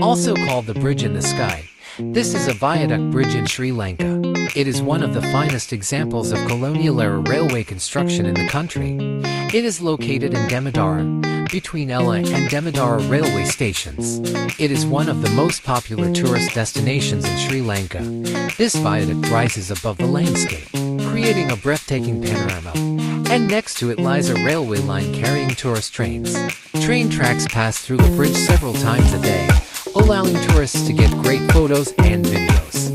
Also called the Bridge in the Sky. This is a viaduct bridge in Sri Lanka. It is one of the finest examples of colonial-era railway construction in the country. It is located in Demodara, between Ella and Demodara railway stations. It is one of the most popular tourist destinations in Sri Lanka. This viaduct rises above the landscape, creating a breathtaking panorama. And next to it lies a railway line carrying tourist trains. Train tracks pass through the bridge several times a day, allowing tourists to get great photos and videos.